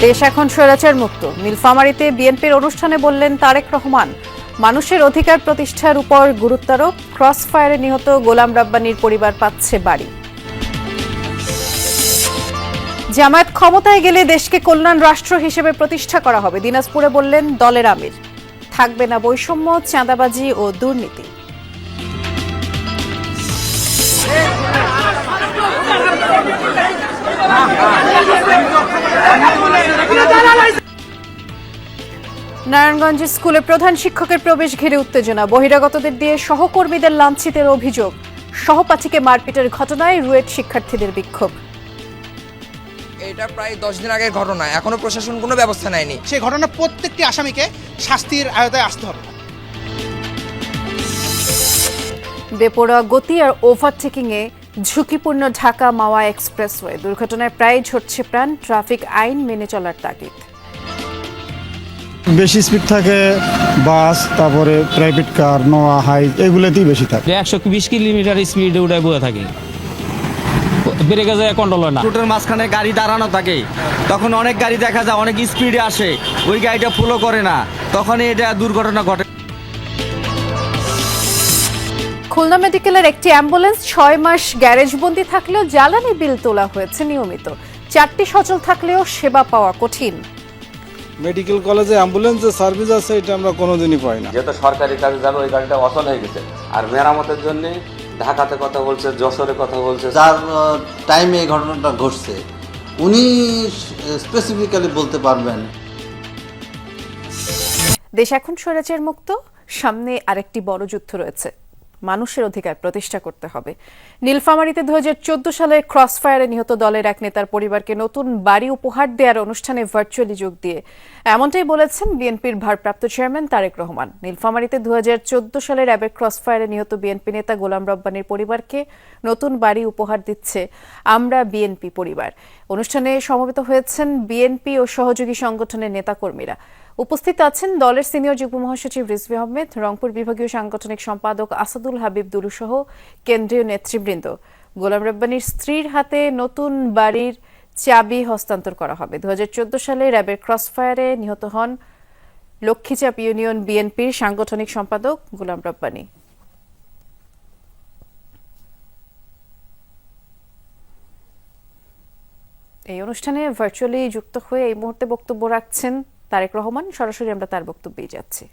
দেশ এখন স্বৈরাচার মুক্ত। নীলফামারীতে বিএনপির অনুষ্ঠানে বললেন তারেক রহমান, মানুষের অধিকার প্রতিষ্ঠার উপর গুরুত্বারোপ। ক্রসফায়ারে নিহত গোলাম রাব্বানীর পরিবার পাচ্ছে বাড়ি। জামায়াত ক্ষমতায় গেলে দেশকে কল্যাণ রাষ্ট্র হিসেবে প্রতিষ্ঠা করা হবে, দিনাজপুরে বললেন দলের আমির। থাকবে না বৈষম্য, চাঁদাবাজি ও দুর্নীতি। নারায়ণগঞ্জ স্কুলে প্রধান শিক্ষকের প্রবেশ ঘিরে উত্তেজনা। বহিরাগতদের দিয়ে সহকর্মীদের লাঞ্ছিতের অভিযোগ। সহপাঠীকে মারপিটের ঘটনায় রুয়েট শিক্ষার্থীদের বিক্ষোভ। এটা প্রায় 10 দিন আগের ঘটনা, এখনো প্রশাসন কোনো ব্যবস্থা নেয়নি। সেই ঘটনা প্রত্যেকটি আসামিকে শাস্তির আওতায় আসতে হবে। বেপরোয়া গতি আর ওভারটেকিংয়ে ঝুঁকিপূর্ণ ঢাকা মাওয়া এক্সপ্রেসওয়ে দুর্ঘটনায় প্রায় ঝরছে প্রাণ। ট্রাফিক আইন মেনে চলার তাগিদ। বেশি স্পিড থাকে বাস, তারপরে প্রাইভেট কার, নোয়া, হাইস, এগুলোতেই বেশি থাকে। 120 কিলোমিটার স্পিডে উঠে বয়ে থাকে, ব্রেকে যায়, কন্ট্রোল হয় না। রুটের মাঝখানে গাড়ি দাঁড়ানো থাকে, তখন অনেক গাড়ি দেখা যায় অনেক স্পিডে আসে, ওই গাড়িটা ফলো করে না, তখন এটা দুর্ঘটনা ঘটে। খুলনা মেডিকেলের একটি অ্যাম্বুলেন্স 6 মাস গ্যারেজবন্দি থাকলেও জ্বালানি বিল তোলা হয়েছে নিয়মিত। 4টি সচল থাকলেও সেবা পাওয়া কঠিন। মেডিকেল কলেজে অ্যাম্বুলেন্সের সার্ভিস আছে, এটা আমরা কোনোদিনই পাই না। যেহেতু সরকারি কাজে যাবে, ওই গাড়িটা অচল হয়ে গেছে। আর মেরামতের জন্য ঢাকাতে কথা বলছে, যশোরে কথা বলছে। যার টাইমে এই ঘটনাটা ঘটছে উনি স্পেসিফিক্যালি বলতে পারবেন। দেশ এখন স্বৈরাচার মুক্ত। সামনে আরেকটি বড় যুদ্ধ রয়েছে, মানুষের অধিকার প্রতিষ্ঠা করতে হবে। নীলফামারীতে 2014 সালে ক্রসফায়ারে নিহত দলের এক নেতার পরিবারকে নতুন বাড়ি উপহার দেওয়ার অনুষ্ঠানে ভার্চুয়ালি যোগ দিয়ে এমনটাই বলেছেন বিএনপির ভারপ্রাপ্ত চেয়ারম্যান তারেক রহমান। নীলফামারীতে 2014 সালে র্যাবের ক্রসফায়ারে নিহত বিএনপি নেতা গোলাম রাব্বানীর পরিবারকে নতুন বাড়ি উপহার দিচ্ছে আমরা বিএনপি পরিবার। অনুষ্ঠানে সমবেত হয়েছেন বিএনপি ও সহযোগী সংগঠনের নেতাকর্মীরা। উপস্থিত আছেন দলের সিনিয়র যুগ্ম মহাসচিব রিজভী আহমেদ, রংপুর বিভাগীয় সাংগঠনিক সম্পাদক আসাদুল হাবিব দুলু সহ কেন্দ্রীয় নেতৃবৃন্দ। গোলাম রাব্বানীর স্ত্রীর হাতে নতুন বাড়ির চাবি হস্তান্তর করা হবে। 2014 সালে র্যাবের ক্রসফায়ারে নিহত হন লক্ষ্মীচাপ ইউনিয়ন বিএনপির সাংগঠনিক সম্পাদক গোলাম রাব্বানী। এই অনুষ্ঠানে ভার্চুয়ালি যুক্ত হয়ে এই মুহূর্তে বক্তব্য রাখছেন তারেক রহমান। সরাসরি আমরা তার বক্তব্যেই যাচ্ছি।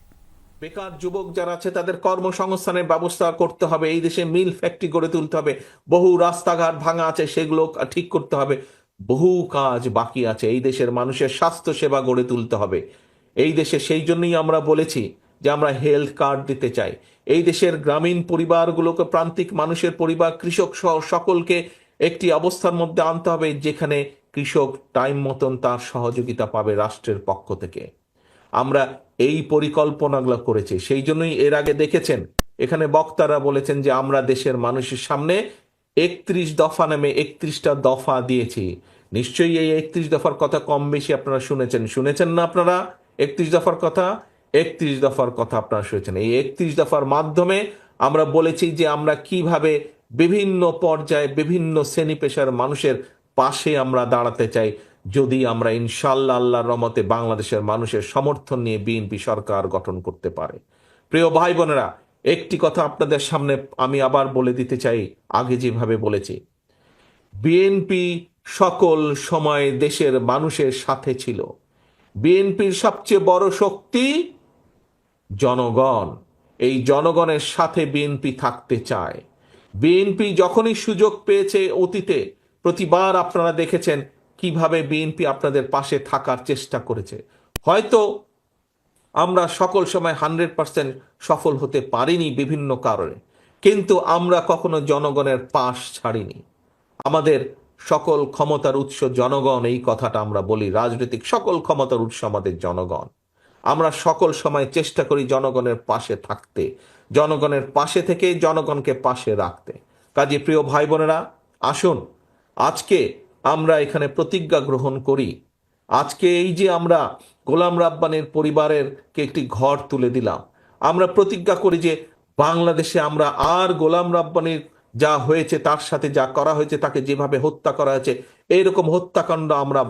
বেকার যুবক যারা আছে তাদের কর্মসংস্থানের ব্যবস্থা করতে হবে। এই দেশে মিল ফ্যাক্টরি গড়ে তুলতে হবে। বহু রাস্তাঘাট ভাঙা আছে, সেগুলো ঠিক করতে হবে। বহু কাজ বাকি আছে। এই দেশের মানুষের স্বাস্থ্য সেবা গড়ে তুলতে হবে। এই দেশে সেই জন্যই আমরা বলেছি যে আমরা হেলথ কার্ড দিতে চাই। এই দেশের গ্রামীণ পরিবারগুলোকে, প্রান্তিক মানুষের পরিবার, কৃষক সহ সকলকে একটি অবস্থার মধ্যে আনতে হবে যেখানে কৃষক টাইম মতন তার সহযোগিতা পাবে রাষ্ট্রের পক্ষ থেকে। আমরা এই পরিকল্পনাগুলো করেছি। সেই জন্যই এর আগে দেখেছেন এখানে বক্তারা বলেছেন যে আমরা দেশের মানুষের সামনে 31 দফা নামে 31টা দফা দিয়েছি। নিশ্চয়ই এই 31 দফার কথা কম বেশি আপনারা শুনেছেন না? আপনারা 31 দফার কথা, 31 দফার কথা আপনারা শুনেছেন। এই 31 দফার মাধ্যমে আমরা বলেছি যে আমরা কিভাবে বিভিন্ন পর্যায়ে বিভিন্ন শ্রেণী পেশার মানুষের পাশে আমরা দাঁড়াতে চাই যদি আমরা ইনশাল্লাহ আল্লাহর রহমতে বাংলাদেশের মানুষের সমর্থন নিয়ে বিএনপি সরকার গঠন করতে পারে। প্রিয় ভাই বোনেরা, একটি কথা আপনাদের সামনে আমি আবার বলে দিতে চাই, আগে যেভাবে বলেছি, বিএনপি সকল সময় দেশের মানুষের সাথে ছিল। বিএনপির সবচেয়ে বড় শক্তি জনগণ। এই জনগণের সাথে বিএনপি থাকতে চায়। বিএনপি যখনই সুযোগ পেয়েছে অতীতে, প্রতিবার আপনারা দেখেছেন কিভাবে বিএনপি আপনাদের পাশে থাকার চেষ্টা করেছে। হয়তো আমরা সকল সময় 100% সফল হতে পারিনি বিভিন্ন কারণে, কিন্তু আমরা কখনো জনগণের পাশ ছাড়িনি। আমাদের সকল ক্ষমতার উৎস জনগণ, এই কথাটা আমরা বলি। রাজনৈতিক সকল ক্ষমতার উৎস আমাদের জনগণ। আমরা সকল সময় চেষ্টা করি জনগণের পাশে থাকতে, জনগণের পাশে থেকে জনগণকে পাশে রাখতে। কাজে প্রিয় ভাই বোনেরা, আসুন আজকে আমরা এখানে প্রতিজ্ঞা গ্রহণ করি। আজকে এই যে আমরা গোলাম রাব্বানীর পরিবারেরকে একটি ঘর তুলে দিলাম, আমরা প্রতিজ্ঞা করি যে বাংলাদেশে আমরা আর গোলাম রাব্বানীর যা হয়েছে, তার সাথে যা করা হয়েছে, তাকে যেভাবে হত্যা করা হয়েছে, এইরকম হত্যাকাণ্ড আমরা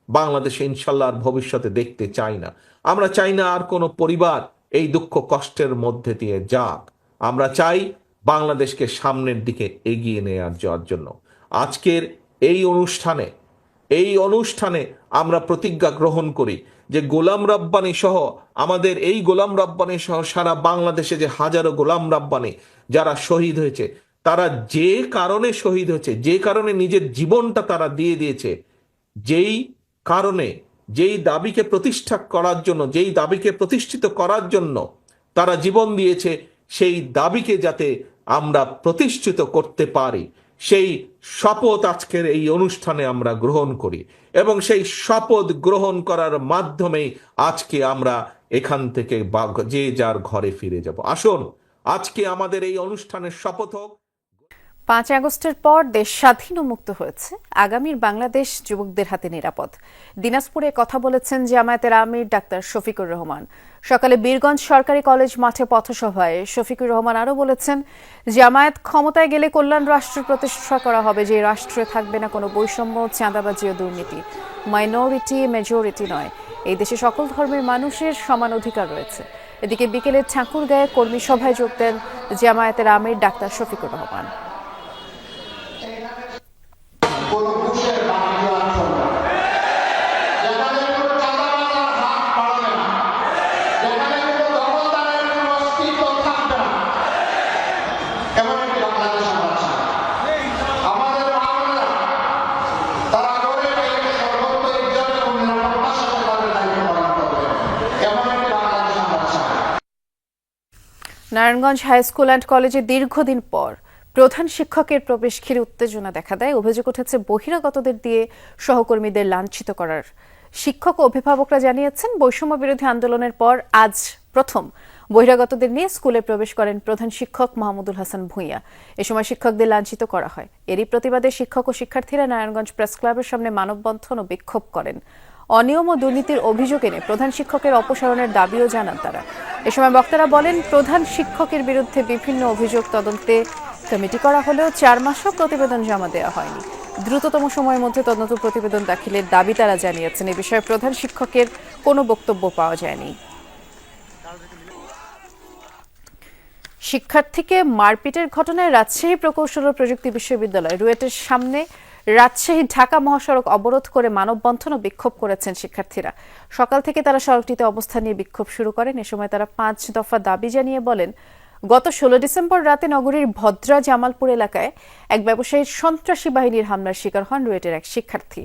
বাংলাদেশে ইনশাল্লাহ আর ভবিষ্যতে দেখতে চাই না। আমরা চাই না আর কোনো পরিবার এই দুঃখ কষ্টের মধ্যে দিয়ে যাক। আমরা চাই বাংলাদেশকে সামনের দিকে এগিয়ে যাওয়ার জন্য। আজকের এই অনুষ্ঠানে আমরা প্রতিজ্ঞা গ্রহণ করি যে গোলাম রাব্বানী সহ আমাদের এই গোলাম রাব্বানী সহ সারা বাংলাদেশে যে হাজারো গোলাম রাব্বানী যারা শহীদ হয়েছে, তারা যে কারণে শহীদ হয়েছে, যে কারণে নিজের জীবনটা তারা দিয়ে দিয়েছে, যেই দাবিকে প্রতিষ্ঠা করার জন্য, যেই দাবিকে প্রতিষ্ঠিত করার জন্য তারা জীবন দিয়েছে, সেই দাবিকে যাতে আমরা প্রতিষ্ঠিত করতে পারি, সেই শপথ আজকের এই অনুষ্ঠানে আমরা গ্রহণ করি এবং সেই শপথ গ্রহণ করার মাধ্যমেই আজকে আমরা এখান থেকে যে যার ঘরে ফিরে যাব। আসুন আজকে আমাদের এই অনুষ্ঠানের শপথ হোক। 5 আগস্টের পর দেশ স্বাধীন ও মুক্ত হয়েছে, আগামীর বাংলাদেশ যুবকদের হাতে নিরাপদ। দিনাজপুরে কথা বলেছেন জামায়াতের আমির ডাক্তার শফিকুর রহমান। সকালে বীরগঞ্জ সরকারি কলেজ মাঠে পথসভায় শফিকুর রহমান আরও বলেছেন, জামায়াত ক্ষমতায় গেলে কল্যাণ রাষ্ট্র প্রতিষ্ঠা করা হবে, যে রাষ্ট্রে থাকবে না কোনো বৈষম্য, চাঁদাবাজি ও দুর্নীতি। মাইনরিটি মেজরিটি নয়, এই দেশে সকল ধর্মের মানুষের সমান অধিকার রয়েছে। এদিকে বিকেলে ঠাকুরগাঁয়ে কর্মী সভায় যোগ দেন জামায়াতের আমির doctor Shafiqur Rahman. Narayanganj high school and কলেজে দীর্ঘদিন পর প্রধান শিক্ষকের প্রবেশ ঘিরে উত্তেজনা দেখা দেয়। অভিযোগ উঠেছে বহিরাগতদের দিয়ে সহকর্মীদের লাঞ্ছিত করার। শিক্ষক ও অভিভাবকরা জানিয়েছেন, বৈষম্য বিরোধী আন্দোলনের পর আজ প্রথম বহিরাগতদের নিয়ে স্কুলে প্রবেশ করেন প্রধান শিক্ষক মাহমুদুল হাসান ভূঁইয়া। এ সময় শিক্ষকদের লাঞ্ছিত করা হয়। এরই প্রতিবাদে শিক্ষক ও শিক্ষার্থীরা নারায়ণগঞ্জ প্রেস ক্লাবের সামনে মানববন্ধন ও বিক্ষোভ করেন। অনিয়ম ও দুর্নীতির অভিযোগ এনে প্রধান শিক্ষকের অপসারণের দাবিও জানান তারা। এ সময় বক্তারা বলেন, প্রধান শিক্ষকের বিরুদ্ধে বিভিন্ন অভিযোগ তদন্তে কমিটি করা হলেও 4 মাসও প্রতিবেদন জমা দেওয়া হয়নি। দ্রুততম সময়ের মধ্যে তদন্ত প্রতিবেদন দাখিলের দাবি তারা জানিয়েছেন। এ বিষয়ে প্রধান শিক্ষকের কোনো বক্তব্য পাওয়া যায়নি। শিক্ষার্থীকে মারপিটের ঘটনায় রাজশাহী প্রকৌশল ও প্রযুক্তি বিশ্ববিদ্যালয় রুয়েটের সামনে রাজশাহী ঢাকা মহাসড়ক অবরোধ করে মানববন্ধন ও বিক্ষোভ করেছেন শিক্ষার্থীরা। সকাল থেকে তারা সড়কটিতে অবস্থান নিয়ে বিক্ষোভ শুরু করেন। এ সময় তারা 5 দফা দাবি জানিয়ে বলেন, গত 16 ডিসেম্বর রাতে নগরীর ভদ্রা জামালপুর এলাকায় এক ব্যবসায়ীর সন্ত্রাসী বাহিনীর হামলার শিকার হন রুয়েটের এক শিক্ষার্থী।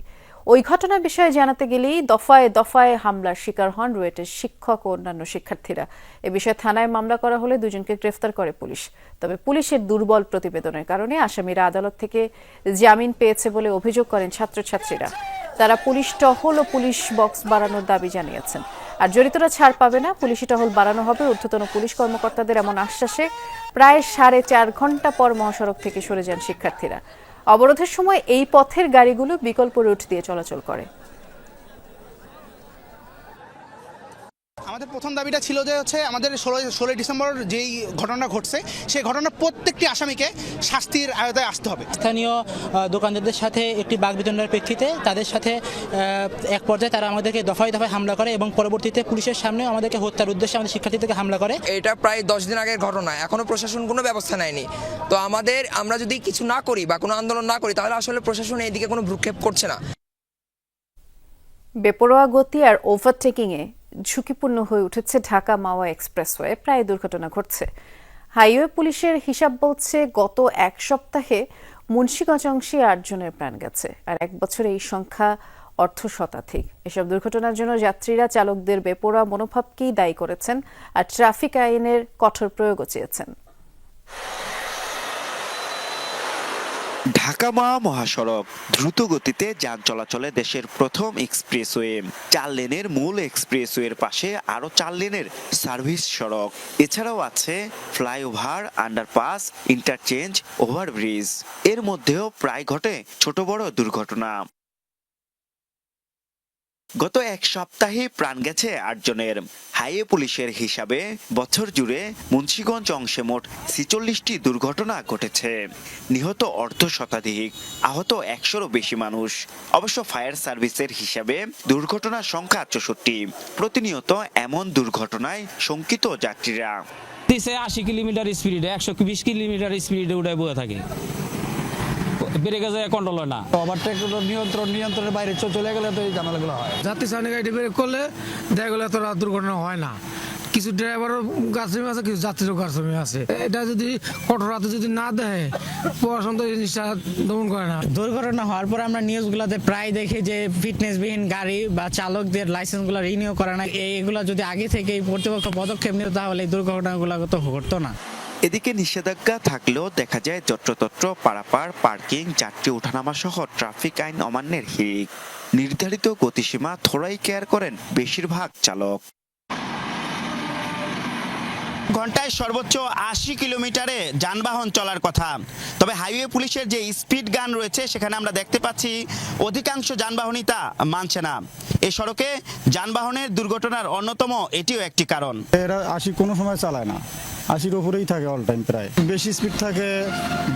ওই ঘটনার বিষয়ে জানাতে গেলেই দফায় দফায় হামলার শিকার হন রুয়েটের শিক্ষক ও অন্যান্য শিক্ষার্থীরা। এ বিষয়ে থানায় মামলা করা হলে 2 জনকে গ্রেফতার করে পুলিশ। তবে পুলিশের দুর্বল প্রতিবেদনের কারণে আসামিরা আদালত থেকে জামিন পেয়েছে বলে অভিযোগ করেন ছাত্রছাত্রীরা। তারা পুলিশ টহল ও পুলিশ বক্স বাড়ানোর দাবি জানিয়েছেন। আর জড়িতরা ছাড় পাবে না, পুলিশি টহল বাড়ানো হবে। ঊর্ধ্বতন পুলিশ কর্মকর্তাদের এমন আশ্বাসে প্রায় 4.5 ঘন্টা পর মহাসড়ক থেকে সরে যান শিক্ষার্থীরা। অবরোধের সময় এই পথের গাড়িগুলো বিকল্প রুট দিয়ে চলাচল করে। আমাদের প্রথম দাবিটা ছিল যে আমাদের 16 ডিসেম্বর যেই ঘটনা ঘটছে, সেই ঘটনার প্রত্যেকটি আসামিকে শাস্তির আওতায় আসতে হবে। স্থানীয় দোকানদারদের সাথে একটি বাকবিতণ্ডার প্রেক্ষিতে তাদের সাথে এক পর্যায়ে তারা আমাদেরকে দফায় দফায় হামলা করে এবং পরবর্তীতে পুলিশের সামনে আমাদেরকে হত্যার উদ্দেশ্যে আমাদের শিক্ষার্থীদেরকে হামলা করে। এটা প্রায় 10 দিন আগের ঘটনা, এখনো প্রশাসন কোনো ব্যবস্থা নেয়নি। তো আমরা যদি কিছু না করি বা কোনো আন্দোলন না করি, তাহলে আসলে প্রশাসন এইদিকে কোনো ভ্রুক্ষেপ করছে না। বেপরোয়া গতি আর ওভারটেকিংয়ে ঝুঁকিপূর্ণ হয়ে উঠেছে ঢাকা মাওয়া এক্সপ্রেসওয়ে। প্রায় দুর্ঘটনা ঘটছে। হাইওয়ে পুলিশের হিসাব বলছে, গত 1 সপ্তাহে মুন্সিগঞ্জ অংশে 8 জনের প্রাণ গেছে, আর 1 বছরে এই সংখ্যা অর্ধশতাধিক। এসব দুর্ঘটনার জন্য যাত্রীরা চালকদের বেপরোয়া মনোভাবকেই দায়ী করেছেন আর ট্রাফিক আইনের কঠোর প্রয়োগও চেয়েছেন। ঢাকা মাওয়া মহাসড়ক দ্রুত গতিতে যান চলাচলে দেশের প্রথম এক্সপ্রেসওয়ে। 4 লেনের মূল এক্সপ্রেসওয়ের পাশে আরো 4 লেনের সার্ভিস সড়ক। এছাড়াও আছে ফ্লাইওভার, আন্ডারপাস, ইন্টারচেঞ্জ, ওভারব্রিজ। এর মধ্যেও প্রায় ঘটে ছোট বড় দুর্ঘটনা। গত এক সপ্তাহে প্রাণ গেছে 8 জনের। হাইওয়ে পুলিশের হিসাবে বছর জুড়ে মুন্সিগঞ্জ অংশে মোট 46টি দুর্ঘটনা ঘটেছে। নিহত অর্ধ শতাধিক, আহত 100-রও বেশি মানুষ। অবশ্য ফায়ার সার্ভিসের হিসাবে দুর্ঘটনার সংখ্যা 64। প্রতিনিয়ত এমন দুর্ঘটনায় শঙ্কিত যাত্রীরা। 80 কিলোমিটার স্পিডে 120 কিলোমিটার স্পিডে উঠে বয়ে থাকে, ব্রেকে যায় কন্ট্রোল হয় না। ওভারটেক নিয়ন্ত্রণের বাইরে চলে গেলে তো এই ঝামেলাগুলো হয়। যাত্রী সামনে গাড়ি ব্রেক করলে দেখা গেলে এত দুর্ঘটনা হয় না। কিছু ড্রাইভারও গাছমি আছে, কিছু যাত্রীরও গাছমি আছে। এটা যদি কঠোর হাতে যদি না দেয়, প্রশাসন তো এই জিনিসটা দমন করে না। দুর্ঘটনা হওয়ার পর আমরা নিউজগুলোতে প্রায় দেখি যে ফিটনেসবিহীন গাড়ি বা চালকদের লাইসেন্সগুলো রিনিউ করে না। এইগুলো যদি আগে থেকে কর্তৃপক্ষ পদক্ষেপ নিত তাহলে এই দুর্ঘটনাগুলো তো ঘটতো না। এদিকে নিষেধাজ্ঞা থাকলেও দেখা যায় যত্রতত্র পারাপার, পার্কিং, যাত্রী ওঠানামা সহ ট্রাফিক আইন অমান্যের হিড়িক। নির্ধারিত গতিসীমা থোড়াই কেয়ার করেন বেশিরভাগ চালক। ঘন্টায় সর্বোচ্চ 80 কিলোমিটারে যানবাহন চলার কথা, তবে হাইওয়ে পুলিশের যে স্পিড গান রয়েছে সেখানে আমরা দেখতে পাচ্ছি অধিকাংশ যানবাহনই তা মানছে না। এই সড়কে যানবাহনের দুর্ঘটনার অন্যতম এটিও একটি কারণ। এরা 80 কোনো সময় চালায় না, 80-র উপরেই থাকে অল টাইম প্রায়। বেশি স্পিড থাকে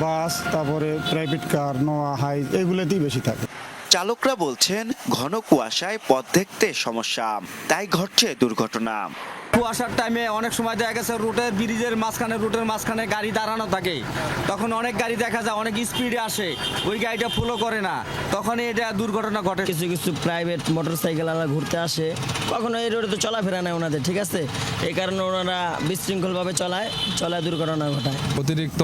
বাস, তারপরে প্রাইভেট কার, নোয়া, হাইস, এগুলোতেই বেশি থাকে। চালকরা বলছেন ঘন কুয়াশায় পথ দেখতে সমস্যা, তাই ঘটছে দুর্ঘটনা। কুয়াশার টাইমে অনেক সময় দেখা গেছে রুটের মাঝখানে গাড়ি দাঁড়ানো থাকে, তখন অনেক গাড়ি দেখা যায় অনেক স্পিডে আসে, ওই গাড়িটা ফলো করে না, তখন এটা দুর্ঘটনা ঘটে। কিছু কিছু প্রাইভেট মোটরসাইকেল ঘুরতে আসে, কখনো এই রোডে তো চলাফেরা নেই ওনাদের, ঠিক আছে, এই কারণে ওনারা বিশৃঙ্খলভাবে চলায় দুর্ঘটনা ঘটায়। অতিরিক্ত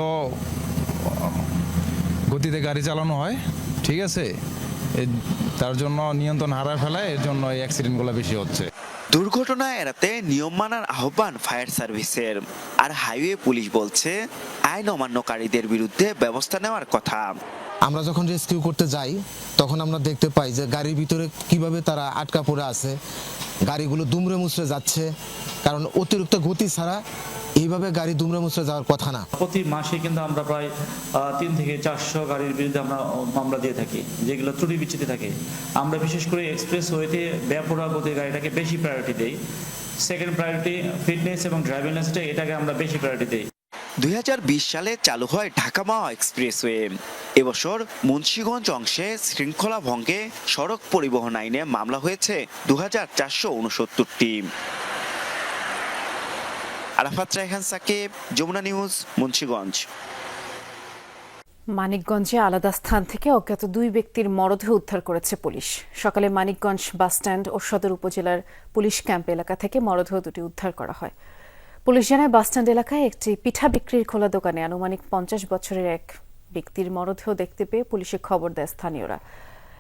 গতিতে গাড়ি চালানো হয়, ঠিক আছে, তার জন্য নিয়ন্ত্রণ হারায় ফেলায়, এর জন্য এই অ্যাক্সিডেন্টগুলো বেশি হচ্ছে। দুর্ঘটনা এড়াতে নিয়ম মানার আহ্বান ফায়ার সার্ভিসের। আর হাইওয়ে পুলিশ বলছে আইন অমান্যকারীদের বিরুদ্ধে ব্যবস্থা নেওয়ার কথা। আমরা যখন রেস্কিউ করতে যাই তখন আমরা দেখতে পাই যে গাড়ির ভিতরে কিভাবে তারা আটকা পড়ে আছে, গাড়িগুলো দুমড়ে মুচড়ে যাচ্ছে, কারণ অতিরিক্ত গতি ছাড়া এইভাবে গাড়ি দুমড়ে মুচড়ে যাওয়ার কথা না। প্রতি মাসে কিন্তু আমরা প্রায় 3 থেকে 400 গাড়ির বিরুদ্ধে আমরা মামলা দিয়ে থাকি, যেগুলো ত্রুটি বিচ্যুতি থাকে। আমরা বিশেষ করে এক্সপ্রেস ওয়েতে বেপরোয়া গতির গাড়িটাকে বেশি প্রায়োরিটি দেই। সেকেন্ড প্রায়োরিটি ফিটনেস এবং ড্রাইভিং লাইসেন্স, এটাকে আমরা বেশি প্রায়োরিটি দেই। 2020 সালে চালু হয় ঢাকা মাওয়া এক্সপ্রেসওয়ে। এবছর মুন্সিগঞ্জ অংশে শৃঙ্খলা ভঙ্গে সড়ক পরিবহন আইনে মামলা হয়েছে 2469টি। আরাফাত রায়হান সাকিব, যমুনা নিউজ, মুন্সিগঞ্জ। মানিকগঞ্জে আলাদা স্থান থেকে অজ্ঞাত 2 ব্যক্তির মরদেহ উদ্ধার করেছে পুলিশ। সকালে মানিকগঞ্জ বাসস্ট্যান্ড ও সদর উপজেলার পুলিশ ক্যাম্প এলাকা থেকে মরদেহ দুটি উদ্ধার করা হয়। পুলিশ জানায় বাসস্ট্যান্ড এলাকায় একটি পিঠা বিক্রির খোলা দোকানে আনুমানিক 50 বছরের এক ব্যক্তির মরদেহ দেখতে পেয়ে পুলিশে খবর দেয় স্থানীয়রা।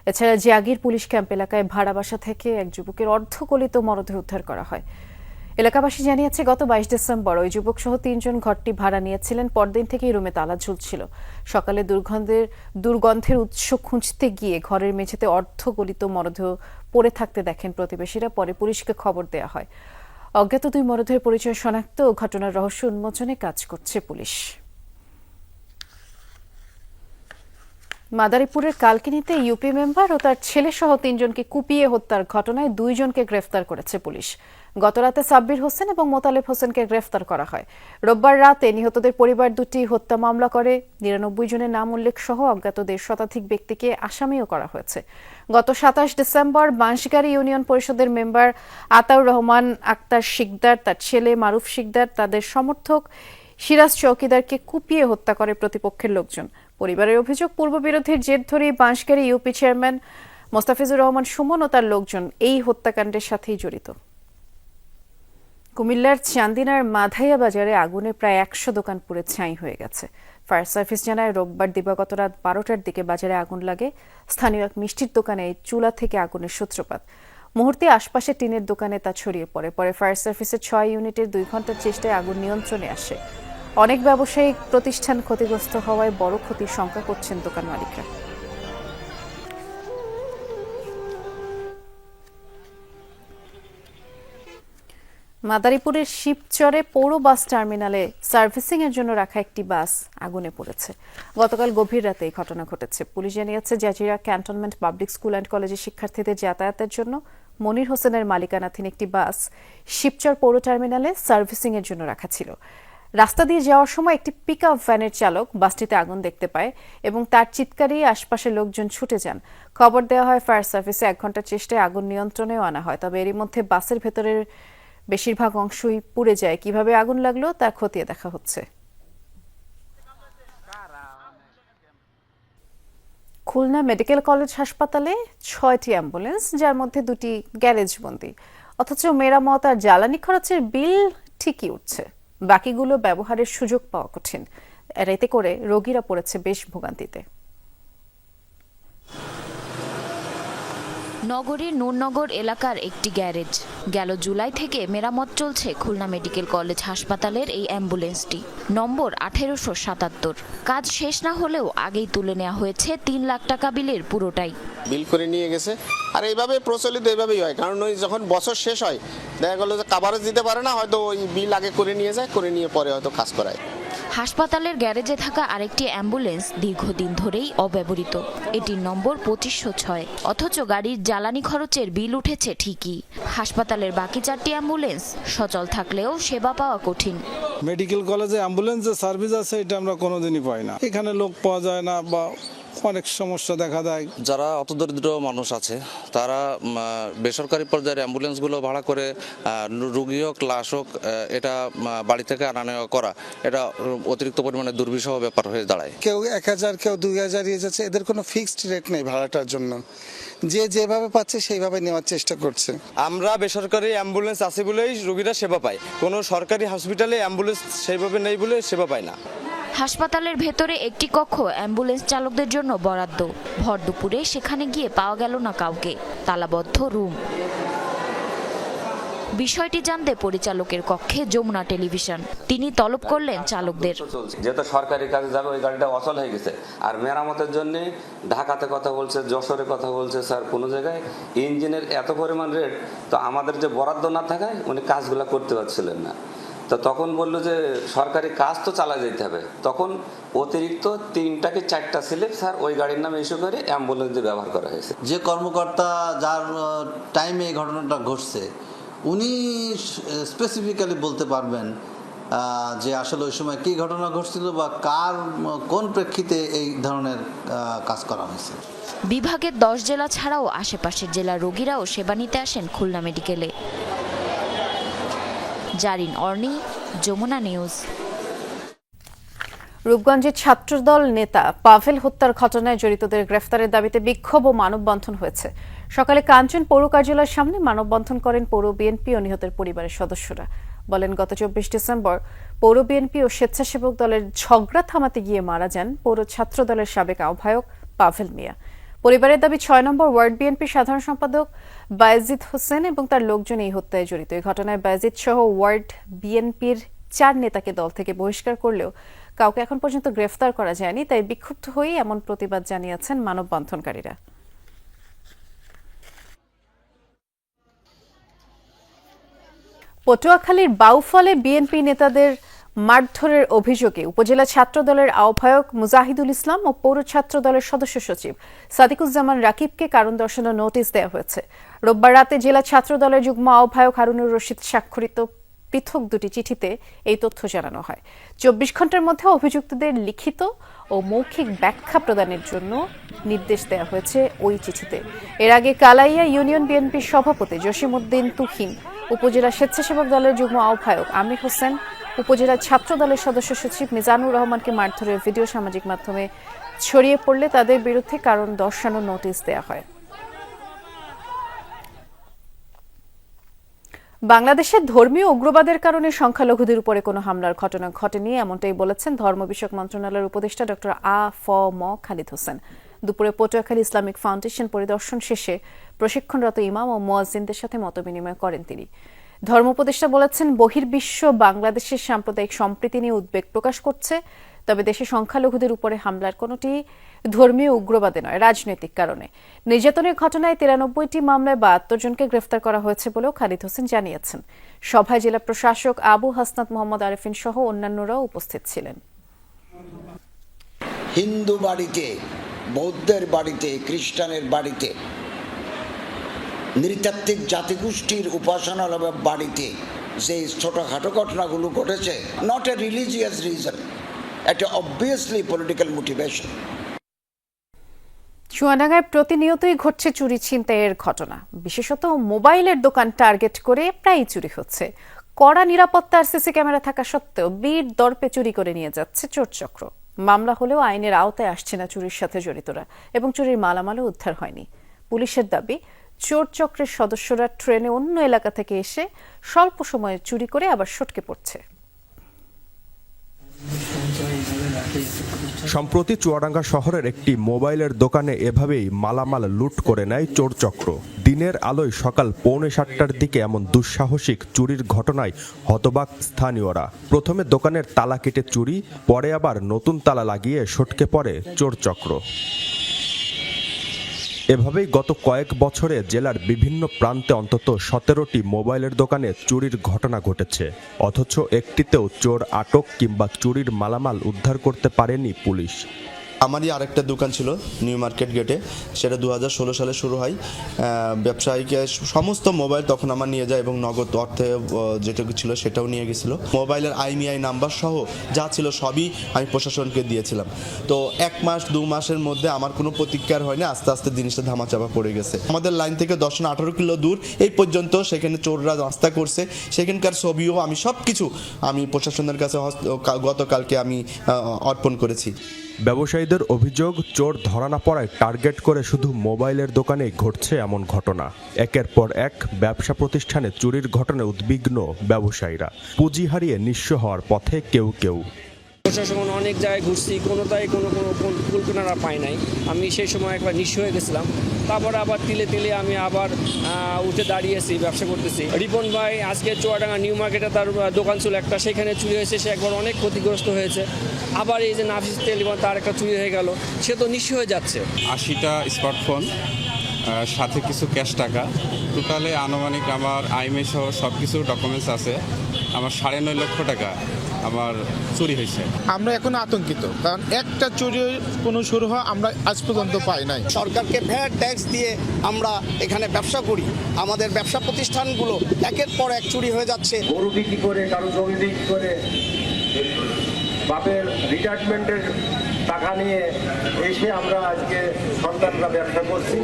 এছাড়া জিয়াগির পুলিশ ক্যাম্প এলাকায় ভাড়া বাসা থেকে এক যুবকের অর্ধগলিত মরদেহ উদ্ধার করা হয়। এলাকাবাসী জানিয়েছে গত 22 ডিসেম্বর ওই যুবক সহ 3 জন ঘরটি ভাড়া নিয়েছিলেন। পরদিন থেকেই রুমে তালা ঝুলছিল। সকালে দুর্গন্ধের উৎস খুঁজতে গিয়ে ঘরের মেঝেতে অর্ধগলিত মরদেহ পড়ে থাকতে দেখেন প্রতিবেশীরা। পরে পুলিশকে খবর দেওয়া হয়। অজ্ঞাত 2 মরদেহের পরিচয় শনাক্ত ও ঘটনার রহস্য উন্মোচনে কাজ করছে পুলিশ। মাদারীপুরের কালকিনিতে ইউপি মেম্বার ও তার ছেলে সহ 3 জনকে কুপিয়ে হত্যার ঘটনায় 2 জনকে গ্রেফতার করেছে পুলিশ। গতরাতে সাব্বির হোসেন এবং মোতালেব হোসেনকে গ্রেফতার করা হয়। রোববার রাতে নিহতদের পরিবার দুটি হত্যা মামলা করে। 99 জনের নাম উল্লেখ সহ অজ্ঞাতদের শতাধিক ব্যক্তিকে আসামিও করা হয়েছে। গত 27 ডিসেম্বর বাঁশগাড়ি ইউনিয়ন পরিষদের মেম্বার আতাউর রহমান আক্তার শিকদার, তার ছেলে মারুফ শিকদার, তাদের সমর্থক সিরাজ চৌকিদারকে কুপিয়ে হত্যা করে প্রতিপক্ষের লোকজন। পরিবারের অভিযোগ, পূর্ববিরোধের জের ধরে বাঁশগাড়ি ইউপি চেয়ারম্যান মোস্তাফিজুর রহমান সুমন ও তার লোকজন এই হত্যাকাণ্ডের সাথেই জড়িত। কুমিল্লার চান্দিনার মাধাইয়া বাজারে আগুনে প্রায় 100 দোকান পুড়ে ছাই হয়ে গেছে। ফায়ার সার্ভিস জানায় রোববার দিবাগত রাত 12টার দিকে বাজারে আগুন লাগে। স্থানীয় এক মিষ্টির দোকানে চুলা থেকে আগুনের সূত্রপাত। মুহূর্তে আশপাশে টিনের দোকানে তা ছড়িয়ে পড়ে। পরে ফায়ার সার্ভিসের 6 ইউনিটের 2 ঘন্টার চেষ্টায় আগুন নিয়ন্ত্রণে আসে। অনেক ব্যবসায়িক প্রতিষ্ঠান ক্ষতিগ্রস্ত হওয়ায় বড় ক্ষতির শঙ্কা করছেন দোকান মালিকরা। মাদারীপুরের শিবচরে পৌর বাস টার্মিনালে সার্ভিসিং এর জন্য রাখা একটি বাস আগুনে পড়েছে। গতকাল গভীর রাতে এই ঘটনা ঘটেছে। পুলিশ জানিয়েছে Zajira cantonment public school and কলেজের শিক্ষার্থীদের যাতায়াতের জন্য মনির হোসেনের মালিকানাধীন একটি বাস শিবচর পৌর টার্মিনালে সার্ভিসিংয়ের জন্য রাখা ছিল। রাস্তা দিয়ে যাওয়ার সময় একটি পিকআপ ভ্যানের চালক বাসটিতে আগুন দেখতে পায় এবং তার চিৎকারে আশপাশের লোকজন ছুটে যান। খবর দেওয়া হয় ফায়ার সার্ভিসে। 1 ঘন্টার চেষ্টায় আগুন নিয়ন্ত্রণেও আনা হয়, তবে এরই মধ্যে বাসের ভেতরের বেশিরভাগ অংশই পুড়ে যায়। কিভাবে আগুন লাগলো তা খতিয়ে দেখা হচ্ছে। খুলনা মেডিকেল কলেজ হাসপাতালে 6টি অ্যাম্বুলেন্স, যার মধ্যে 2টি গ্যারেজবন্দি, অথচ মেরামত আর জ্বালানি খরচের বিল ঠিকই উঠছে। বাকিগুলো ব্যবহারের সুযোগ পাওয়া কঠিন। এতে করে রোগীরা পড়েছে বেশ ভোগান্তিতে। নগরীর নূরনগর এলাকার একটি গ্যারেজ। গেল জুলাই থেকে মেরামত চলছে খুলনা মেডিকেল কলেজ হাসপাতালের এই অ্যাম্বুলেন্সটি, নম্বর 1877। কাজ শেষ না হলেও আগেই তুলে নেওয়া হয়েছে 3 লাখ টাকা বিলের পুরোটাই। বিল করে নিয়ে গেছে, আর এইভাবে প্রচলিত এইভাবেই হয়, কারণ ওই যখন বছর শেষ হয় দেখা গেল যে কাভারেজ দিতে পারে না, হয়তো ওই বিল আগে করে নিয়ে যায়, করে নিয়ে পরে হয়তো কাজ করায়। হাসপাতালের গ্যারেজে থাকা আরেকটি অ্যাম্বুলেন্স দীর্ঘদিন ধরেই অব্যবহৃত। এটির নম্বর 2506, অথচ গাড়ির জ্বালানি খরচের বিল উঠেছে ঠিকই। হাসপাতালের বাকি 4টি অ্যাম্বুলেন্স সচল থাকলেও সেবা পাওয়া কঠিন। মেডিকেল কলেজে অ্যাম্বুলেন্স যে সার্ভিস আছে এটা আমরা কোনোদিনই পাই না। এখানে লোক পাওয়া যায় না বা অনেক সমস্যা দেখা দেয়। যারা অতদরিদ্র মানুষ আছে তারা বেসরকারি পর্যায়ের অ্যাম্বুলেন্সগুলো ভাড়া করে রুগী হোক লাশ হোক এটা বাড়ি থেকে আনা নেওয়া করা, এটা অতিরিক্ত পরিমাণে দুর্বিষহ ব্যাপার হয়ে দাঁড়ায়। কেউ 1000, কেউ 2000 নিয়ে যাচ্ছে, এদের কোনো ফিক্সড রেট নেই ভাড়াটার জন্য। যে যেভাবে পাচ্ছে সেইভাবে নেওয়ার চেষ্টা করছে। আমরা বেসরকারি অ্যাম্বুলেন্স আছে বলেই রোগীরা সেবা পায়, কোনো সরকারি হসপিটালে অ্যাম্বুলেন্স সেইভাবে নেই বলে সেবা পায় না। হাসপাতালের ভেতরে একটি কক্ষ অ্যাম্বুলেন্স চালকদের জন্য বরাদ্দ। ভর দুপুরে সেখানে গিয়ে পাওয়া গেল না কাউকে, তালাবদ্ধ রুম। বিষয়টি জানতে পরিচালকের কক্ষে যমুনা টেলিভিশন। তিনি তলব করলেন চালকদের। যেহেতু সরকারি কাজে যাবে ওই গাড়িটা অচল হয়ে গেছে, আর মেরামতের জন্য ঢাকাতে কথা বলছে, যশোরে কথা বলছে, স্যার কোনো জায়গায় ইঞ্জিনের এত পরিমাণ রেট, তো আমাদের যে বরাদ্দ না থাকায় উনি কাজগুলো করতে পারছিলেন না। তো তখন বললো যে সরকারি কাজ তো চালা যেতে হবে, তখন অতিরিক্ত 3টা কি 4টা স্লিপ স্যার ওই গাড়ির নামে ইস্যু করে অ্যাম্বুলেন্স দিয়ে ব্যবহার করা হয়েছে। যে কর্মকর্তা যার টাইমে এই ঘটনাটা ঘটছে উনি স্পেসিফিক্যালি বলতে পারবেন যে আসলে ওই সময় কী ঘটনা ঘটছিল বা কোন প্রেক্ষিতে এই ধরনের কাজ করা হয়েছে। বিভাগের 10 জেলা ছাড়াও আশেপাশের জেলার রোগীরাও সেবা নিতে আসেন খুলনা মেডিকেলে। জারিন অর্নি, যমুনা নিউজ। রূপগঞ্জের ছাত্রদল নেতা পাভেল হত্যার ঘটনায় জড়িতদের গ্রেফতারের দাবিতে বিক্ষোভ ও মানববন্ধন হয়েছে। সকালে কাঞ্চন পৌর কার্যালয়ের সামনে মানববন্ধন করেন পৌর বিএনপি ও নিহতের পরিবারের সদস্যরা। বলেন, গত 24 ডিসেম্বর পৌর বিএনপি ও স্বেচ্ছাসেবক দলের ঝগড়া থামাতে গিয়ে মারা যান পৌর ছাত্র দলের সাবেক আহ্বায়ক পাভেল মিয়া। পরিবারের দাবি 6 নম্বর ওয়ার্ড বিএনপির সাধারণ সম্পাদক বায়েজিদ হোসেন এবং তার লোকজন এই হত্যায় জড়িত। এই ঘটনায় বায়েজিদ সহ ওয়ার্ড বিএনপির 4 নেতাকে দল থেকে বহিষ্কার করলেও কাউকে এখন পর্যন্ত গ্রেফতার করা যায়নি। তাই বিক্ষুব্ধ হয়ে এমন প্রতিবাদ জানিয়েছেন মানববন্ধনকারীরা। পটুয়াখালীর বাউফলে বিএনপি নেতাদের মারধরের অভিযোগে উপজেলা ছাত্র দলের আহ্বায়ক মুজাহিদুল ইসলাম ও পৌর ছাত্র দলের সদস্য সচিব সাদিকুজ্জামান রাকিবকে কারণ দর্শানোর নোটিশ দেওয়া হয়েছে। রোববার রাতে জেলা ছাত্র দলের যুগ্ম আহ্বায়ক হারুনুর রশিদ স্বাক্ষরিত পৃথক 2টি চিঠিতে এই তথ্য জানানো হয়। 24 ঘন্টার মধ্যে অভিযুক্তদের লিখিত ও মৌখিক ব্যাখ্যা প্রদানের জন্য নির্দেশ দেওয়া হয়েছে ওই চিঠিতে। এর আগে কালাইয়া ইউনিয়ন বিএনপির সভাপতি জসিমউদ্দিন তুহিন, উপজেলা স্বেচ্ছাসেবক দলের যুগ্ম আহ্বায়ক আমির হোসেন, উপজেলা ছাত্র দলের সদস্য সচিব মিজানুর রহমানকে মারধরের ভিডিও সামাজিক মাধ্যমে ছড়িয়ে পড়লে তাদের বিরুদ্ধে কারণ দর্শানোর নোটিশ দেওয়া হয়। বাংলাদেশে ধর্মীয় উগ্রবাদের কারণে সংখ্যালঘুদের উপরে কোনো হামলার ঘটনা ঘটেনি, এমনটাই বলেছেন ধর্ম বিষয়ক মন্ত্রণালয়ের উপদেষ্টা ডক্টর আ.ফ.ম. খালিদ হোসেন। দুপুরে পটুয়াখালী ইসলামিক ফাউন্ডেশন পরিদর্শন শেষে প্রশিক্ষণরত ইমাম ও মুয়াজ্জিনদের সাথে মতবিনিময় করেন তিনি। ধর্ম উপদেষ্টা বলেছেন, বহির্বিশ্ব বাংলাদেশের সাম্প্রদায়িক সম্প্রীতি নিয়ে উদ্বেগ প্রকাশ করছে, তবে দেশে সংখ্যালঘুদের উপরে হামলার কোনোটি ধর্মীয় উগ্রবাদে নয়, রাজনৈতিক কারণে। নির্যাতনের ঘটনায় 93টি মামলায় 72 জনকে গ্রেফতার করা হয়েছে বলেও খালিদ হোসেন জানিয়েছেন। সভায় জেলা প্রশাসক আবু হাসনাত মোহাম্মদ আরেফিন সহ অন্যান্যরাও উপস্থিত ছিলেন। হিন্দু বাড়িতে, বৌদ্ধের বাড়িতে, খ্রিস্টানের বাড়িতে নৃতাত্ত্বিক জাতিগোষ্ঠীর উপাসনালয় বাড়িতে যে ছোটোখাটো ঘটনাগুলো ঘটেছে, নট এ রিলিজিয়াস রিজন, একটা অবভিয়াসলি পলিটিক্যাল মোটিভেশন। চুয়াডাঙ্গায় প্রতিনিয়তই ঘটছে চুরি ছিনতাইয়ের ঘটনা, বিশেষত মোবাইলের দোকান টার্গেট করে প্রায়ই চুরি হচ্ছে। কড়া নিরাপত্তার সিসি ক্যামেরা থাকা সত্ত্বেও বীর দর্পে চুরি করে নিয়ে যাচ্ছে চোরচক্র। মামলা হলেও আইনের আওতায় আসছে না চুরির সাথে জড়িতরা, এবং চুরির মালামালও উদ্ধার হয়নি। পুলিশের দাবি, চোরচক্রের সদস্যরা ট্রেনে অন্য এলাকা থেকে এসে স্বল্প সময়ে চুরি করে আবার সটকে পড়ছে। সম্প্রতি চুয়াডাঙ্গা শহরের একটি মোবাইলের দোকানে এভাবেই মালামাল লুট করে নেয় চোরচক্র। দিনের আলোয় সকাল 6:45টার দিকে এমন দুঃসাহসিক চুরির ঘটনায় হতবাক স্থানীয়রা। প্রথমে দোকানের তালা কেটে চুরি, পরে আবার নতুন তালা লাগিয়ে সটকে পড়ে চোরচক্র। এভাবেই গত কয়েক বছরে জেলার বিভিন্ন প্রান্তে অন্তত 17টি মোবাইলের দোকানে চুরির ঘটনা ঘটেছে, অথচ একটিতেও চোর আটক কিংবা চুরির মালামাল উদ্ধার করতে পারেনি পুলিশ। আমারই আরেকটা দোকান ছিল নিউ মার্কেট গেটে, সেটা 2016 সালে শুরু হয়। ব্যবসায়ীকে সমস্ত মোবাইল তখন আমার নিয়ে যায় এবং নগদ অর্থে যেটুকু ছিল সেটাও নিয়ে গেছিলো। মোবাইলের IMEI নাম্বার সহ যা ছিল সবই আমি প্রশাসনকে দিয়েছিলাম। তো 1 মাস 2 মাসের মধ্যে আমার কোনো প্রতিকার হয়নি, আস্তে আস্তে জিনিসটা ধামাচাপা পড়ে গেছে। আমাদের লাইন থেকে 10 না 18 কিলো দূর এই পর্যন্ত সেখানে চোররা রাস্তা করছে, সেখানকার ছবিও আমি সব কিছু আমি প্রশাসনের কাছে গতকালকে আমি অর্পণ করেছি। ব্যবসায়ীদের অভিযোগ, চোর ধরা না পড়ায় টার্গেট করে শুধু মোবাইলের দোকানে ঘটছে এমন ঘটনা। একের পর এক ব্যবসা প্রতিষ্ঠানে চুরির ঘটনায় উদ্বিগ্ন ব্যবসায়ীরা। পুঁজি হারিয়ে নিঃস্ব হওয়ার পথে কেউ কেউ। প্রশাসন অনেক জায়গায় ঘুরছি, কোনোটাই কোনো কুলকিনারা পাই নাই। আমি সেই সময় একবার নিঃস্ব হয়ে গেছিলাম। তারপরে আবার তিলে তিলে আমি আবার উঠে দাঁড়িয়েছি, ব্যবসা করতেছি। রিপন ভাই আজকে চুয়াডাঙ্গা নিউ মার্কেটে তার দোকান ছিল একটা, সেখানে চুরি হয়েছে, সে একবার অনেক ক্ষতিগ্রস্ত হয়েছে। আবার এই যে নাফিস টেলিফোন, তার একটা চুরি হয়ে গেল, সে তো নিঃস্ব হয়ে যাচ্ছে। 80টা স্মার্টফোন, সাথে কিছু ক্যাশ টাকা, টোটালে আনুমানিক আমার IMEI সহ সব কিছু ডকুমেন্টস আছে। আমার 9.5 লক্ষ টাকা আমার চুরি হয়েছে। আমরা এখন আতঙ্কিত, কারণ একটা চুরি কোনো শুরু হয় আমরা আজ পর্যন্ত পাই নাই। সরকারকে ভ্যাট ট্যাক্স দিয়ে আমরা এখানে ব্যবসা করি, আমাদের ব্যবসা প্রতিষ্ঠানগুলো একের পর এক চুরি হয়ে যাচ্ছে। গরু বিক্রি করে, কারো জমি বিক্রি করে, বাপের রিটায়ারমেন্টের টাকা নিয়ে এসে আমরা আজকে সন্তানরা ব্যবসা করছি।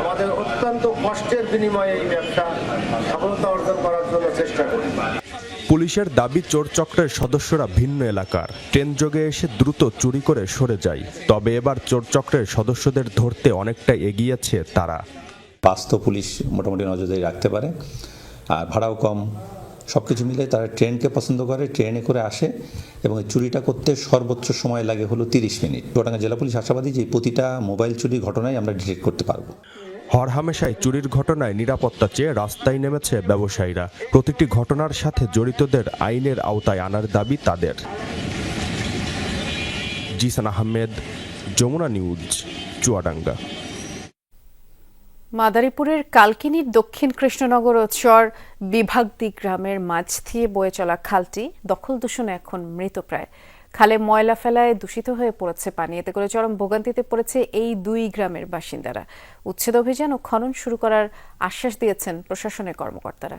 আমাদের অত্যন্ত কষ্টের বিনিময়ে এই ব্যবসা সফলতা অর্জন করার জন্য চেষ্টা করি। পুলিশের দাবি, চোরচক্রের সদস্যরা ভিন্ন এলাকার, ট্রেন যোগে এসে দ্রুত চুরি করে সরে যায়। তবে এবার চোরচক্রের সদস্যদের ধরতে অনেকটা এগিয়েছে তারা। বাস্তব পুলিশ মোটামুটি নজরদারি রাখতে পারে, আর ভাড়াও কম, সব কিছু মিলে তারা ট্রেনকে পছন্দ করে, ট্রেনে করে আসে এবং চুরিটা করতে সর্বোচ্চ সময় লাগে হলো 30 মিনিট। চুয়াডাঙ্গা জেলা পুলিশ আশাবাদী যে প্রতিটা মোবাইল চুরির ঘটনায় আমরা ডিটেক্ট করতে পারবো। হরহামেশাই চুরির ঘটনায় নিরাপত্তা চেয়ে রাস্তায় নেমেছে ব্যবসায়ীরা। প্রতিটি ঘটনার সাথে জড়িতদের আইনের আওতায় আনার দাবি তাদের। জিসান আহমেদ, যমুনা নিউজ, চুয়াডাঙ্গা। মাদারীপুরের কালকিনির দক্ষিণ কৃষ্ণনগর ও চর বিভাগদি গ্রামের মাঝ দিয়ে বয়ে চলা খালটি দখল দূষণে এখন মৃতপ্রায়। খালে ময়লা ফেলায় দূষিত হয়ে পড়েছে পানি, এতে করে চরম ভোগান্তিতে পড়েছে এই 2 গ্রামের বাসিন্দারা। উচ্ছেদ অভিযান ও খনন শুরু করার আশ্বাস দিয়েছেন প্রশাসনের কর্মকর্তারা।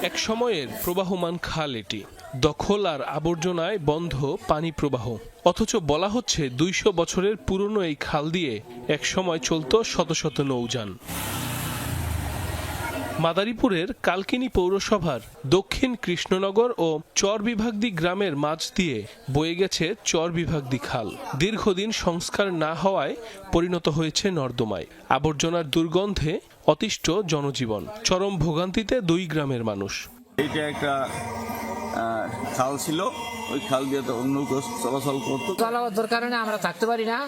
এক সময়ের প্রবাহমান খাল এটি, দখল আর আবর্জনায় বন্ধ পানি প্রবাহ। অথচ বলা হচ্ছে 200 বছরের পুরনো এই খাল দিয়ে এক সময় চলত শত শত নৌযান। মাদারীপুরের কালকিনি পৌরসভার দক্ষিণ কৃষ্ণনগর ও চর বিভাগদি গ্রামের মাঝ দিয়ে বয়ে গেছে চর বিভাগদি খাল। দীর্ঘদিন সংস্কার না হওয়ায় পরিণত হয়েছে নর্দমায়। আবর্জনার দুর্গন্ধে অতিষ্ঠ জনজীবন, চরম ভোগান্তিতে 2 গ্রামের মানুষ। এইটা একটা খাল ছিল, ওই খাল দিয়ে তো অন্য চলাচল করতো। জলাবদ্ধতার কারণে আমরা থাকতে পারি না।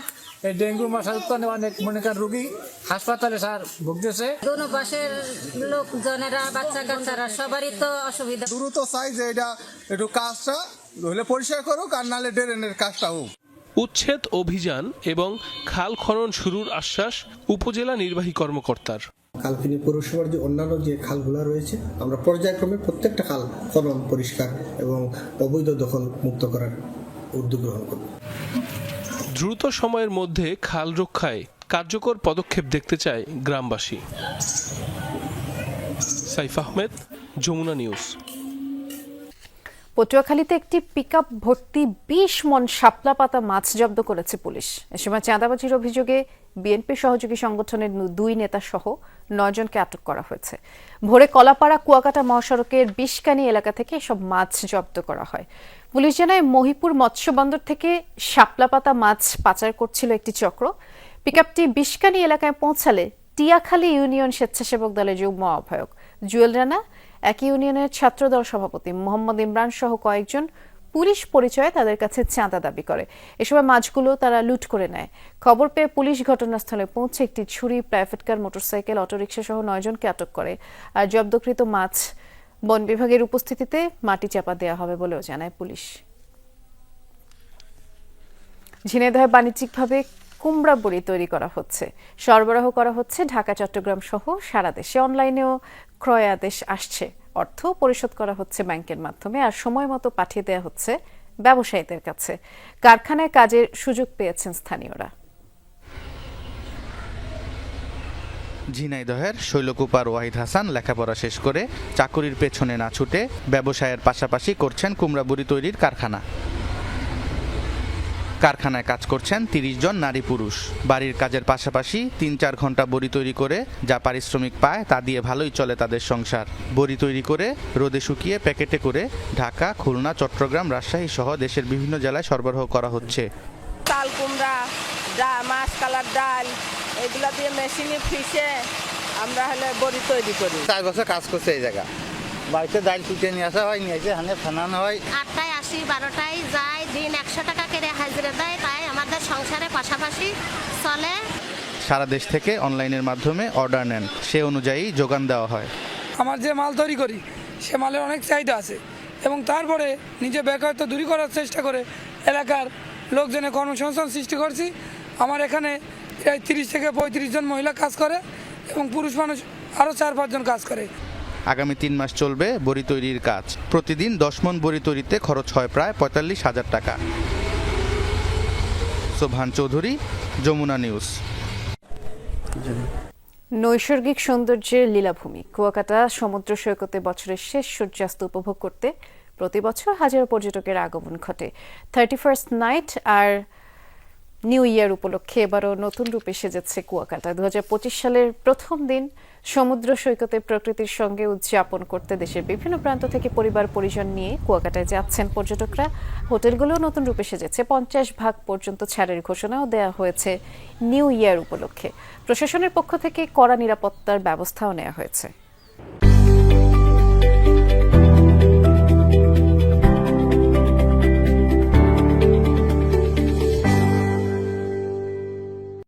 এই ডেঙ্গু মশা উৎপন্ন অনেক মনে করেন রোগী হাসপাতালে স্যার ভুগতেছে। দোনো পাশের লোকজনেরা, বাচ্চা কাচ্চারা সবারই তো অসুবিধা। দ্রুত চাই যে এটা একটু কাজটা হলে পরিষ্কার করুক, আর নাহলে ড্রেনের কাজটা হোক। উচ্ছেদ অভিযান এবং খাল খনন শুরুর আশ্বাস উপজেলা নির্বাহী কর্মকর্তার। কালকিনি পৌরসভার যে অন্যান্য যে খালগুলো রয়েছে, আমরা পর্যায়ক্রমে প্রত্যেকটা খাল খনন, পরিষ্কার এবং অবৈধ দখল মুক্ত করার উদ্যোগ গ্রহণ করব। দ্রুত সময়ের মধ্যে খাল রক্ষায় কার্যকর পদক্ষেপ দেখতে চায় গ্রামবাসী। সাইফ আহমেদ, যমুনা নিউজ। পটুয়াখালীতে একটি পিকআপ ভর্তি 20 মণ শাপলা পাতা মাছ জব্দ করেছে পুলিশ। এ সময় চাঁদাবাজির অভিযোগে বিএনপি সহযোগী সংগঠনের 2 নেতা সহ 9 জনকে আটক করা হয়েছে। ভোরে কলাপাড়া কুয়াকাটা মহাসড়কের বিষকানি এলাকা থেকে এসব মাছ জব্দ করা হয়। পুলিশ জানায় মহিপুর মৎস্য বন্দর থেকে শাপলা পাতা মাছ পাচার করছিল একটি চক্র। পিকআপটি বিষকানি এলাকায় পৌঁছালে টিয়াখালী ইউনিয়ন স্বেচ্ছাসেবক দলের যুগ্ম আহ্বায়ক জুয়েল রানা, একই ইউনিয়নের ছাত্রদল সভাপতি মোহাম্মদ ইমরান সহ কয়েকজন পুলিশ পরিচয়ে তাদের কাছে চাঁদা দাবি করে। এ সময় মাছগুলো তারা লুট করে নেয়। খবর পেয়ে পুলিশ ঘটনাস্থলে পৌঁছে একটি ছুরি, প্রাইভেট কার, মোটরসাইকেল, অটোরিকশা সহ 9 জনকে আটক করে। আর জব্দকৃত মাছ বন বিভাগের উপস্থিতিতে মাটি চাপা দেওয়া হবে বলেও জানায় পুলিশ। ঝিনাইদহে বাণিজ্যিকভাবে কুমড়া বড়ি তৈরি করা হচ্ছে, সরবরাহ করা হচ্ছে ঢাকা, চট্টগ্রাম সহ সারা দেশে। অনলাইনেও ক্রয় আদেশ আসছে, অর্থ পরিশোধ করা হচ্ছে ব্যাংকের মাধ্যমে, আর সময় মতো পাঠিয়ে দেওয়া হচ্ছে ব্যবসায়ীদের কাছে। কারখানায় কাজের সুযোগ পেয়েছেন স্থানীয়রা। ঝিনাইদহের শৈলকুপার ওয়াহিদ হাসান লেখাপড়া শেষ করে চাকুরির পেছনে না ছুটে ব্যবসায়ের পাশাপাশি করছেন কুমড়া বড়ি তৈরির কারখানা। কারখানায় কাজ করছেন 30 জন নারী পুরুষ। বাড়ির কাজের পাশাপাশি 3-4 ঘন্টা বড়ি তৈরি করে যা পারিশ্রমিক পায় তা দিয়ে ভালোই চলে তাদের সংসার। বড়ি তৈরি করে রোদে শুকিয়ে প্যাকেটে করে ঢাকা, খুলনা, চট্টগ্রাম, রাজশাহী সহ দেশের বিভিন্ন জেলায় সরবরাহ করা হচ্ছে। চাল কুমড়া, মাছ কালার ডাল, এগুলা দিয়ে মেশিনে ফিসে আমরা বড়ি তৈরি করি। 4 বছর কাজ করছে এই জায়গা। বাড়িতে ডাল কুটে নিয়ে আসা হয়, নিয়ে এসে হানে ফানানো হয়। 8টায় আসি, 12টায় যাই, দিন 100 টাকা করে হাজিরা দেয়, তাই আমাদের সংসারের পাশাপাশি চলে। সারা দেশ থেকে অনলাইনের মাধ্যমে অর্ডার নেন, সে অনুযায়ী যোগান দেওয়া হয়। আমার যে মাল তৈরি করি সে মালের অনেক চাহিদা আছে এবং তারপরে নিজে বেকারত্ব দূর করার চেষ্টা করে এলাকার লোকজনের কর্মসংস্থান সৃষ্টি করছি। আমার এখানে প্রায় 30 থেকে 35 জন মহিলা কাজ করে এবং পুরুষ মানুষ আরও 4-5 জন কাজ করে। আগামী 3 মাস চলবে বড়ি তৈরির কাজ। প্রতিদিন 10 মণ বড়ি তৈরিতে খরচ হয় প্রায় 45,000 টাকা। সোভান চৌধুরী, যমুনা নিউজ। নৈসর্গিক সৌন্দর্যের লীলাভূমি কুয়াকাটা সমুদ্র সৈকতে বছরের শেষ সূর্যাস্ত উপভোগ করতে প্রতি বছর হাজারো পর্যটকের আগমন ঘটে। 31st নাইট আর নিউ ইয়ার উপলক্ষে এবারও নতুন রূপে সেজেছে কুয়াকাটা। 2025 সালের প্রথম দিন সমুদ্র সৈকতে প্রকৃতির সঙ্গে উদযাপন করতে দেশের বিভিন্ন প্রান্ত থেকে পরিবার পরিজন নিয়ে কুয়াকাটায় যাচ্ছেন পর্যটকরা। হোটেলগুলো নতুন রূপে সেজেছে। 50% পর্যন্ত ছাড়ের ঘোষণাও দেওয়া হয়েছে নিউ ইয়ার উপলক্ষে। প্রশাসনের পক্ষ থেকে কড়া নিরাপত্তার ব্যবস্থাও নেওয়া হয়েছে।